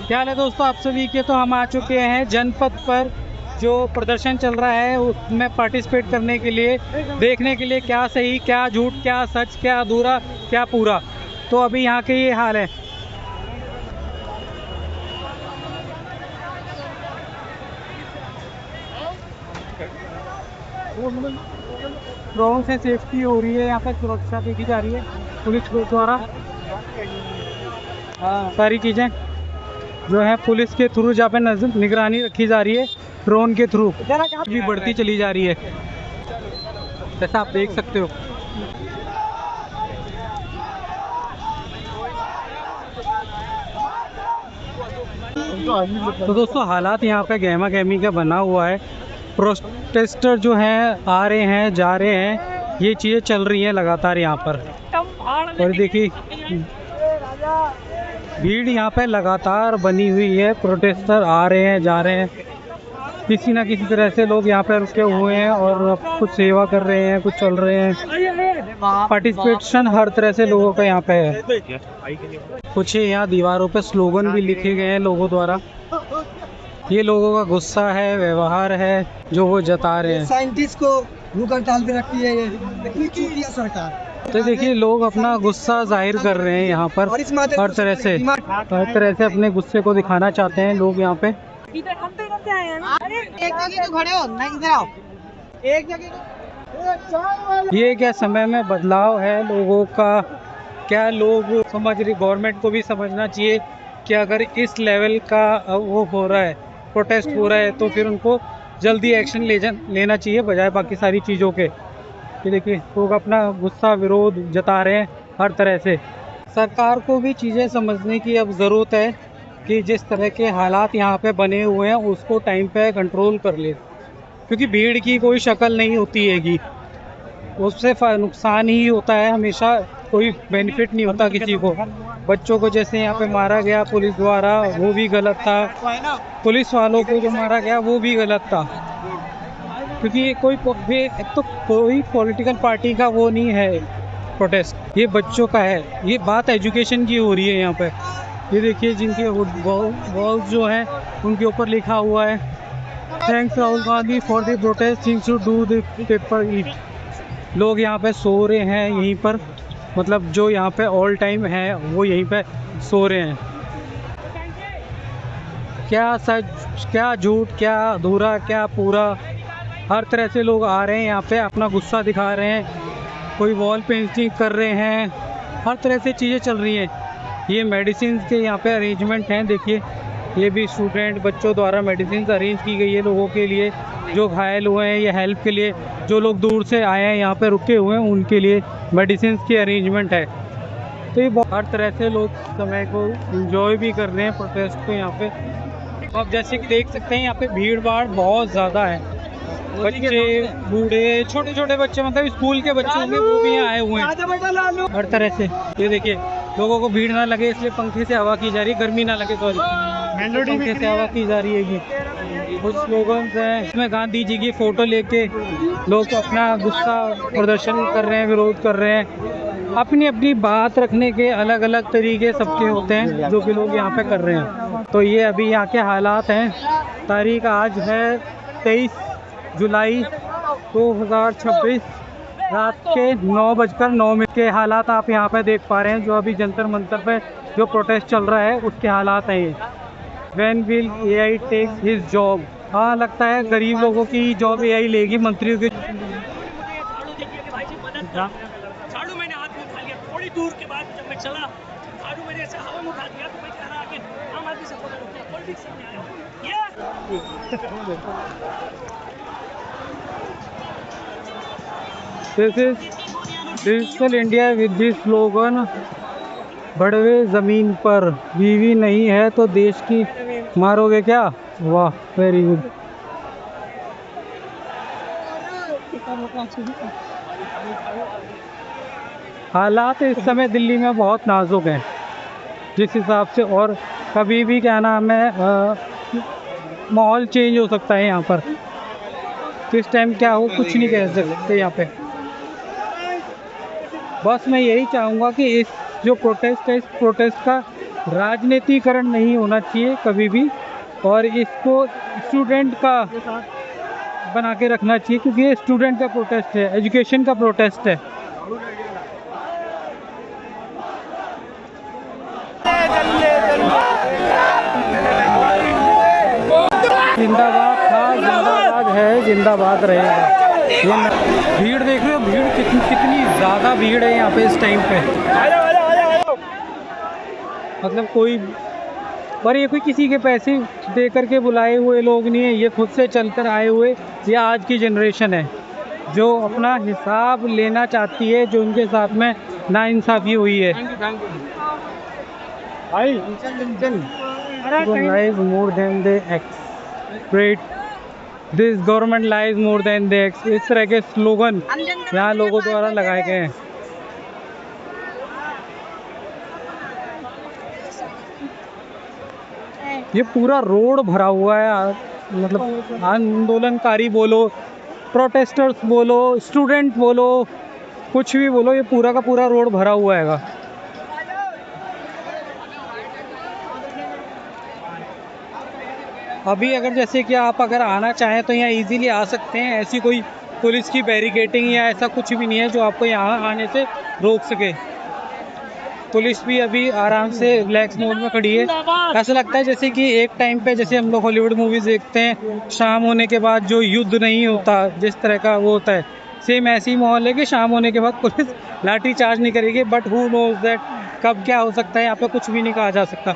क्या हाल है दोस्तों, आप सभी के। तो हम आ चुके हैं जनपथ पर, जो प्रदर्शन चल रहा है उसमें पार्टिसिपेट करने के लिए, देखने के लिए क्या सही क्या झूठ, क्या सच क्या अधूरा क्या पूरा। तो अभी यहाँ के ये हाल है। ड्रोन से सेफ्टी हो रही है, यहाँ पे सुरक्षा देखी जा रही है पुलिस द्वारा। सारी चीज़ें जो है पुलिस के थ्रू जहाँ पे नजर निगरानी रखी जा रही है, ड्रोन के थ्रू भी बढ़ती चली जा रही है, जैसा आप देख सकते हो। तो दोस्तों हालात यहाँ पे गहमा गहमी का बना हुआ है। प्रोटेस्टर जो हैं आ रहे हैं जा रहे हैं, ये चीज़ें चल रही हैं लगातार यहाँ पर। और देखिए भीड़ यहाँ पे लगातार बनी हुई है, प्रोटेस्टर आ रहे हैं जा रहे हैं। किसी ना किसी तरह से लोग यहाँ पे रुके हुए हैं और कुछ सेवा कर रहे हैं, कुछ चल रहे हैं। पार्टिसिपेशन हर तरह से लोगों का यहाँ पे है। कुछ यहाँ दीवारों पे स्लोगन भी लिखे गए हैं लोगों द्वारा। ये लोगों का गुस्सा है, व्यवहार है जो वो जता रहे हैं। साइंटिस्ट को भूख हड़ताल पे रखती है ये चूतिया सरकार। तो देखिए लोग अपना गुस्सा जाहिर कर रहे हैं यहाँ पर, हर तरह से अपने गुस्से को दिखाना चाहते हैं लोग यहाँ पे। एक जगह तो खड़े हो ना, इधर आओ। एक जगह ये क्या समय में बदलाव है लोगों का, क्या लोग समझ रही। गवर्नमेंट को भी समझना चाहिए कि अगर इस लेवल का वो हो रहा है, प्रोटेस्ट हो रहा है, तो फिर उनको जल्दी एक्शन लेना चाहिए बजाय बाकी सारी चीज़ों के। ये देखिए लोग अपना गुस्सा विरोध जता रहे हैं हर तरह से। सरकार को भी चीज़ें समझने की अब ज़रूरत है कि जिस तरह के हालात यहाँ पे बने हुए हैं उसको टाइम पे कंट्रोल कर ले, क्योंकि भीड़ की कोई शक्ल नहीं होती हैगी, उससे नुकसान ही होता है हमेशा, कोई बेनिफिट नहीं होता किसी को। बच्चों को जैसे यहाँ पे मारा गया पुलिस द्वारा, वो भी गलत था। पुलिस वालों को जो मारा गया वो भी गलत था, क्योंकि ये कोई पॉलिटिकल पार्टी का वो नहीं है प्रोटेस्ट, ये बच्चों का है। ये बात एजुकेशन की हो रही है यहाँ पे। ये देखिए जिनके वॉल्स जो हैं उनके ऊपर लिखा हुआ है, thanks Rahul Gandhi for the protest, things to do the paper eat. लोग यहाँ पे सो रहे हैं यहीं पर, मतलब जो यहाँ पे ऑल टाइम है वो यहीं पे सो रहे हैं। क्या सच क्या झूठ, क्या अधूरा क्या पूरा, हर तरह से लोग आ रहे हैं यहाँ पे, अपना गुस्सा दिखा रहे हैं। कोई वॉल पेंटिंग कर रहे हैं, हर तरह से चीज़ें चल रही हैं। ये मेडिसिन के यहाँ पे अरेंजमेंट हैं, देखिए ये भी स्टूडेंट बच्चों द्वारा मेडिसिन अरेंज की गई है लोगों के लिए जो घायल हुए हैं, या हेल्प के लिए जो लोग दूर से आए हैं यहाँ पे रुके हुए हैं उनके लिए मेडिसिन की अरेंजमेंट है। तो ये हर तरह से लोग समय को एंजॉय भी कर रहे हैं प्रोटेस्ट को यहाँ पे। आप जैसे कि देख सकते हैं यहाँ पे भीड़ भाड़ बहुत ज़्यादा है, बच्चे बूढ़े छोटे छोटे बच्चे, मतलब स्कूल के बच्चे होंगे वो भी यहाँ आए हुए हैं हर तरह से। ये देखिए लोगों को भीड़ ना लगे इसलिए पंखे से हवा की जा रही है, गर्मी ना लगे सॉरी, पंखे से हवा की जा रही है। कुछ स्लोगन्स हैं इसमें, गांधी जी की फ़ोटो लेके लोग अपना गुस्सा प्रदर्शन कर रहे हैं, विरोध कर रहे हैं। अपनी अपनी बात रखने के अलग अलग तरीके सबके होते हैं जो कि लोग यहाँ पे कर रहे हैं। तो ये अभी यहाँ के हालात हैं। तारीख आज है 23 जुलाई 2026, रात के 9:09 के हालात आप यहाँ पे देख पा रहे हैं। जो अभी जंतर मंतर पे जो प्रोटेस्ट चल रहा है उसके हालात हैं ये। When will AI take his job? हाँ लगता है गरीब लोगों की जॉब AI लेगी, मंत्रियों की। झाड़ू मैंने हाथ में उठा लिया, थोड़ी दूर के बाद जब मैं चला झाड़ू मैंने ऐसे हवा में उठा दिया, तो मैं कह रहा कि आम आदमी से पॉलिटिक्स में आया। This is digital India with this slogan, बड़वे ज़मीन पर, बीवी नहीं है तो देश की मारोगे क्या। वाह वेरी गुड। हालात इस समय दिल्ली में बहुत नाजुक हैं जिस हिसाब से, और कभी भी क्या नाम है माहौल चेंज हो सकता है यहाँ पर। किस टाइम क्या हो कुछ नहीं कह सकते यहाँ पे। बस मैं यही चाहूँगा कि इस जो प्रोटेस्ट है, इस प्रोटेस्ट का राजनीतिकरण नहीं होना चाहिए कभी भी, और इसको स्टूडेंट का बना के रखना चाहिए, क्योंकि ये स्टूडेंट का प्रोटेस्ट है, एजुकेशन का प्रोटेस्ट है। जिंदाबाद था, जिंदाबाद है, जिंदाबाद रहेगा। ये भीड़ देख रहे हो, भीड़ कितनी ज़्यादा भीड़ है यहाँ पे इस टाइम पे। मतलब कोई, पर ये कोई किसी के पैसे दे करके बुलाए हुए लोग नहीं है, ये खुद से चलकर आए हुए, ये आज की जनरेशन है जो अपना हिसाब लेना चाहती है, जो उनके साथ में नाइंसाफ़ी हुई है। Lies more than they expect. This government lies more than they expect. इस तरह के स्लोगन यहाँ लोगों द्वारा लगाए गए हैं। ये पूरा रोड भरा हुआ है, मतलब आंदोलनकारी बोलो, प्रोटेस्टर्स बोलो, स्टूडेंट बोलो, कुछ भी बोलो, ये पूरा का पूरा रोड भरा हुआ हैगा। अभी अगर जैसे कि आप अगर आना चाहें तो यहाँ इजीली आ सकते हैं, ऐसी कोई पुलिस की बैरिकेडिंग या ऐसा कुछ भी नहीं है जो आपको यहाँ आने से रोक सके। पुलिस भी अभी आराम से रिलैक्स मोड में खड़ी है। ऐसा लगता है जैसे कि एक टाइम पे जैसे हम लोग हॉलीवुड मूवीज़ देखते हैं, शाम होने के बाद जो युद्ध नहीं होता, जिस तरह का वो होता है, सेम ऐसी ही माहौल है कि शाम होने के बाद पुलिस लाठी चार्ज नहीं करेगी, बट हु नोज दैट कब क्या हो सकता है, यहाँ पे कुछ भी नहीं कहा जा सकता।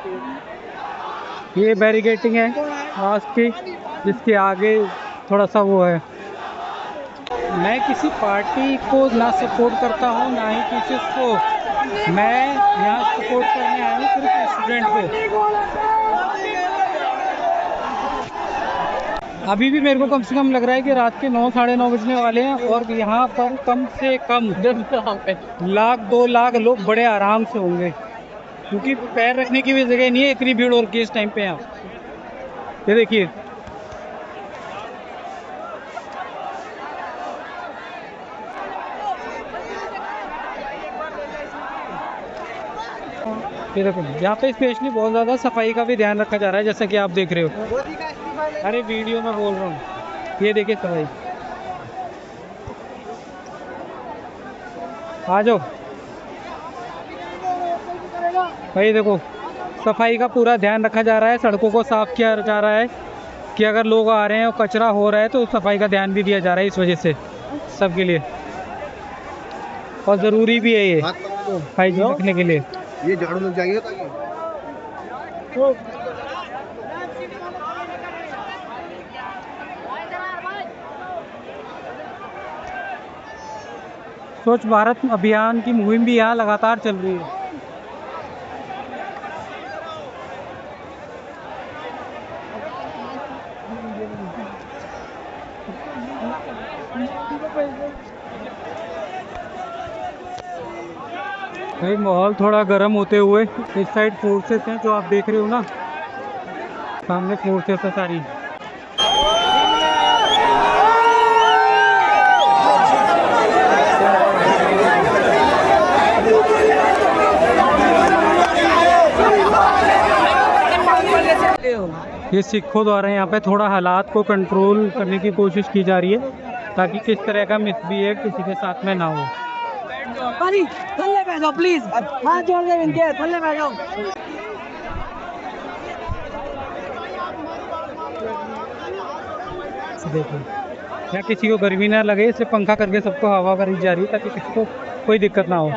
ये बैरिकेडिंग है आज की, जिसके आगे थोड़ा सा वो है। मैं किसी पार्टी को ना सपोर्ट करता हूँ, ना ही किसी को, मैं यहाँ सपोर्ट करने आया हूँ सिर्फ स्टूडेंट को। अभी भी मेरे को कम से कम लग रहा है कि रात के 9 साढ़े 9 बजने वाले हैं, और यहाँ पर कम से कम 1 2 लाख लोग बड़े आराम से होंगे, क्योंकि पैर रखने की भी जगह नहीं है, इतनी भीड़ हो रही है इस टाइम पे यहाँ। ये देखिए, ये देखो यहाँ पे स्पेशली बहुत ज़्यादा सफाई का भी ध्यान रखा जा रहा है, जैसा कि आप देख रहे हो। अरे वीडियो में बोल रहा हूँ, ये देखिए सफाई। आ जाओ भाई, देखो सफाई का पूरा ध्यान रखा जा रहा है, सड़कों को साफ किया जा रहा है कि अगर लोग आ रहे हैं और कचरा हो रहा है तो सफाई का ध्यान भी दिया जा रहा है, इस वजह से सबके लिए, और ज़रूरी भी है ये सफाई रखने के लिए। ये झाड़ू लग जाएगा ताकि स्वच्छ भारत अभियान की मुहिम भी यहाँ लगातार चल रही है। भाई माहौल थोड़ा गर्म होते हुए, इस साइड फोर्सेस हैं जो आप देख रहे हो ना, सामने फोर्सेस है सारी। ये सिखों द्वारा यहाँ पे थोड़ा हालात को कंट्रोल करने की कोशिश की जा रही है, ताकि किस तरह का मिसबिहेव किसी के साथ में ना हो। थल्ले पे जाओ प्लीज, हाथ जोड़ के विनती है, थल्ले पे जाओ। देखो या किसी को गर्मी ना लगे, इसलिए पंखा करके सबको हवा भरी जा रही है, ताकि किसी को कोई दिक्कत ना हो।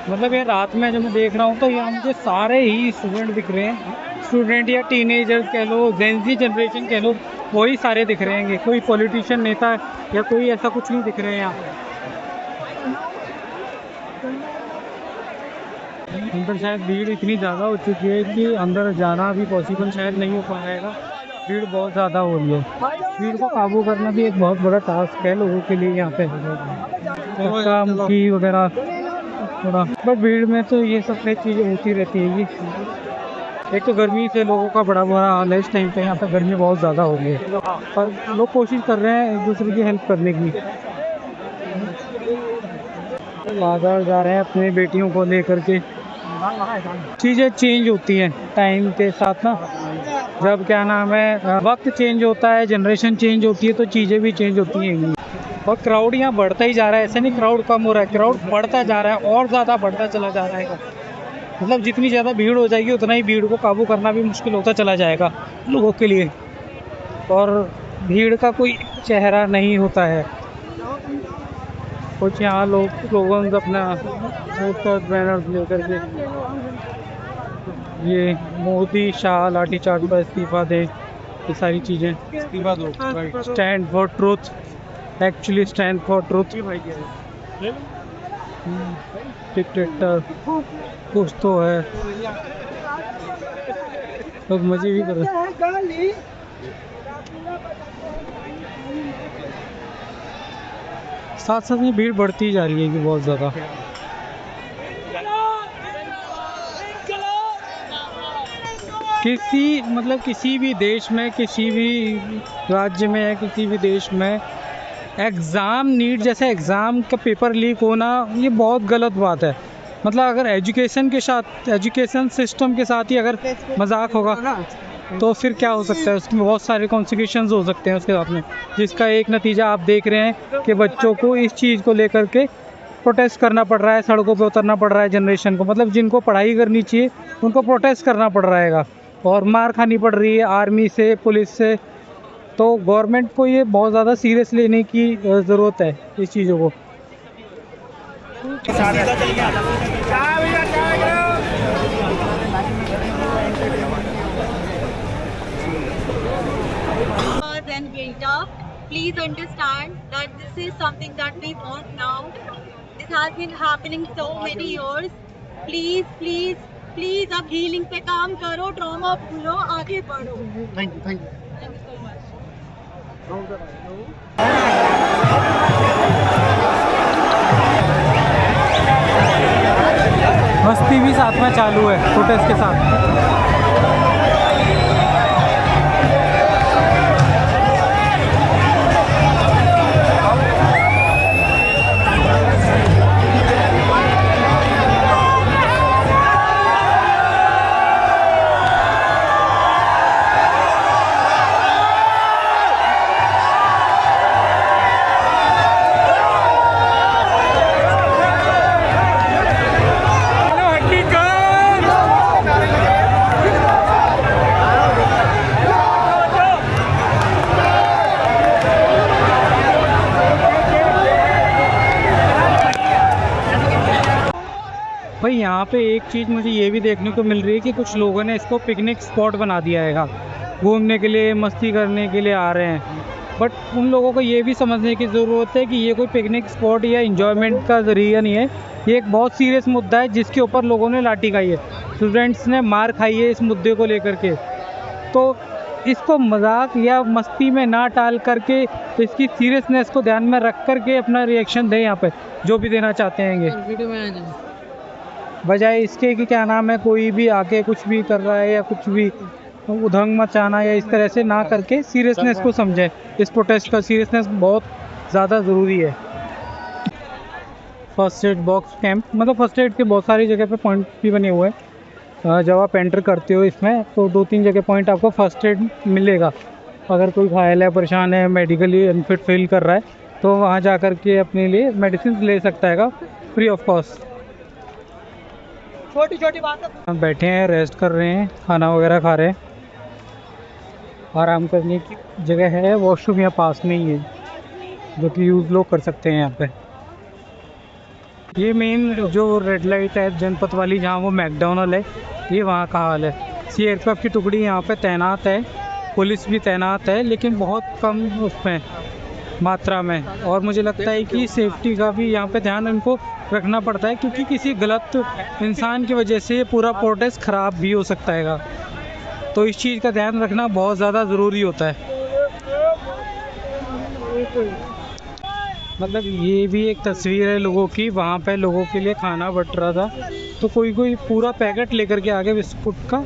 मतलब ये रात में जब मैं देख रहा हूँ तो यहाँ मुझे सारे ही स्टूडेंट दिख रहे हैं, स्टूडेंट या टीनेजर्स कह लो, जेनजी जनरेशन कह लो, वही सारे दिख रहे हैं। कोई पॉलिटिशियन नेता या कोई ऐसा कुछ नहीं दिख रहे हैं यहाँ। अंदर शायद भीड़ इतनी ज़्यादा हो चुकी है कि अंदर जाना भी पॉसिबल शायद नहीं हो पाएगा, भीड़ बहुत ज़्यादा हो रही है। भीड़ को काबू करना भी एक बहुत बड़ा टास्क है लोगों के लिए यहाँ पे। चक्का मुखी वगैरह थोड़ा, बट भीड़ में तो ये सब चीज़ें होती रहती है। ये एक तो गर्मी से लोगों का बड़ा बुरा हाल है इस टाइम पे, यहाँ पे गर्मी बहुत ज़्यादा हो गई है और लोग कोशिश कर रहे हैं एक दूसरे की हेल्प करने की। बाजार जा रहे हैं अपनी बेटियों को लेकर के। चीज़ें चेंज होती हैं टाइम के साथ ना, जब क्या नाम है वक्त चेंज होता है, जनरेशन चेंज होती है, तो चीज़ें भी चेंज होती हैं। और क्राउड यहाँ बढ़ता ही जा रहा है, ऐसा नहीं क्राउड कम हो रहा है, क्राउड बढ़ता जा रहा है और ज़्यादा बढ़ता चला जा रहा है। मतलब जितनी ज़्यादा भीड़ हो जाएगी उतना ही भीड़ को काबू करना भी मुश्किल होता चला जाएगा लोगों के लिए, और भीड़ का कोई चेहरा नहीं होता है। कुछ यहाँ लोगों से अपना बैनर लेकर के ये मोदी शाह लाठीचार्ज पर इस्तीफा दें, ये सारी चीज़ें, इस्तीफा दो, stand for truth, actually stand for truth. Dictator कुछ तो है, लोग मजे भी कर रहे हैं। साथ साथ में भीड़ बढ़ती जा रही है कि बहुत ज़्यादा। किसी भी देश में, किसी भी राज्य में या किसी भी देश में एग्ज़ाम नीट जैसे एग्ज़ाम का पेपर लीक होना ये बहुत गलत बात है। मतलब अगर एजुकेशन सिस्टम के साथ ही अगर मजाक होगा तो फिर क्या हो सकता है, उसमें बहुत सारे कॉन्सिक्वेंसेस हो सकते हैं उसके साथ में, जिसका एक नतीजा आप देख रहे हैं कि बच्चों को इस चीज़ को लेकर के प्रोटेस्ट करना पड़ रहा है, सड़कों पे उतरना पड़ रहा है जनरेशन को। मतलब जिनको पढ़ाई करनी चाहिए उनको प्रोटेस्ट करना पड़ रहा है और मार खानी पड़ रही है आर्मी से, पुलिस से। तो गवर्नमेंट को ये बहुत ज़्यादा सीरियस लेने की ज़रूरत है इस चीज़ों को। And winter, please understand that this is something that we want now. This has been happening so many years. Please, please, please अब healing पे काम करो, trauma भूलो, आगे बढ़ो। Thank you, thank you. Thank you so much. मस्ती भी साथ में चालू है प्रोटेस्ट के साथ। भाई यहाँ पे एक चीज़ मुझे ये भी देखने को मिल रही है कि कुछ लोगों ने इसको पिकनिक स्पॉट बना दिया है, घूमने के लिए, मस्ती करने के लिए आ रहे हैं। बट उन लोगों को ये भी समझने की ज़रूरत है कि ये कोई पिकनिक स्पॉट या इंजॉयमेंट का ज़रिया नहीं है, ये एक बहुत सीरियस मुद्दा है जिसके ऊपर लोगों ने लाठी खाई है, स्टूडेंट्स ने मार खाई है इस मुद्दे को लेकर के। तो इसको मजाक या मस्ती में ना टाल करके इसकी सीरियसनेस को ध्यान में रख करके अपना रिएक्शन दें यहाँ पे, जो भी देना चाहते हैं, बजाय इसके कि क्या नाम है कोई भी आके कुछ भी कर रहा है या कुछ भी उधंग मचाना या इस तरह से ना करके सीरियसनेस को समझें। इस प्रोटेस्ट का सीरियसनेस बहुत ज़्यादा ज़रूरी है। फर्स्ट एड बॉक्स कैंप, मतलब फर्स्ट एड के बहुत सारी जगह पे पॉइंट भी बने हुए हैं। जब आप एंटर करते हो इसमें तो 2-3 जगह पॉइंट आपको फर्स्ट एड मिलेगा। अगर कोई घायल है, परेशान है, मेडिकली अनफिट फील कर रहा है तो वहाँ जा कर के अपने लिए मेडिसिन ले सकता है फ्री ऑफ कॉस्ट। छोटी छोटी बात है। बैठे हैं, रेस्ट कर रहे हैं, खाना वगैरह खा रहे हैं, आराम करने की जगह है। वॉशरूम यहाँ पास में ही है जो कि यूज़ लोग कर सकते हैं यहाँ पे। ये मेन जो रेड लाइट है जनपथ वाली, जहाँ वो मैकडॉनल्ड है, ये वहाँ का हाल है। सीआरपीएफ की टुकड़ी यहाँ पे तैनात है, पुलिस भी तैनात है, लेकिन बहुत कम उसमें मात्रा में। और मुझे लगता है कि सेफ्टी का भी यहाँ पे ध्यान इनको रखना पड़ता है, क्योंकि किसी गलत इंसान की वजह से ये पूरा प्रोटेस्ट ख़राब भी हो सकता है। तो इस चीज़ का ध्यान रखना बहुत ज़्यादा ज़रूरी होता है। मतलब ये भी एक तस्वीर है लोगों की, वहाँ पे लोगों के लिए खाना बट रहा था, तो कोई कोई पूरा पैकेट लेकर के आ गया बिस्कुट का,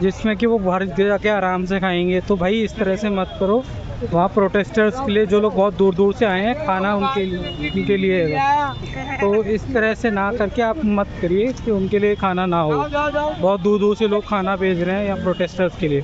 जिसमें कि वो बाहर जाके आराम से खाएंगे। तो भाई इस तरह से मत करो। वहाँ प्रोटेस्टर्स के लिए जो लोग बहुत दूर दूर से आए हैं, खाना उनके लिए है, तो इस तरह से ना करके आप मत करिए कि उनके लिए खाना ना हो। बहुत दूर दूर से लोग खाना भेज रहे हैं यहाँ प्रोटेस्टर्स के लिए।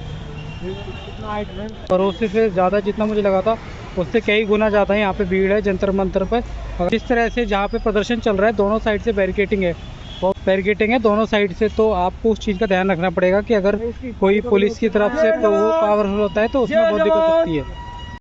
और उससे फिर ज़्यादा जितना मुझे लगा था उससे कई गुना ज़्यादा यहाँ पे भीड़ है जंतर मंतर पर। जिस तरह से जहाँ पे प्रदर्शन चल रहा है दोनों साइड से बैरिकेटिंग है, बहुत बैरिकेटिंग है दोनों साइड से, तो आपको उस चीज़ का ध्यान रखना पड़ेगा कि अगर कोई पुलिस की तरफ से तो वो पावरफुल होता है तो उसमें बहुत दिक्कत होती है।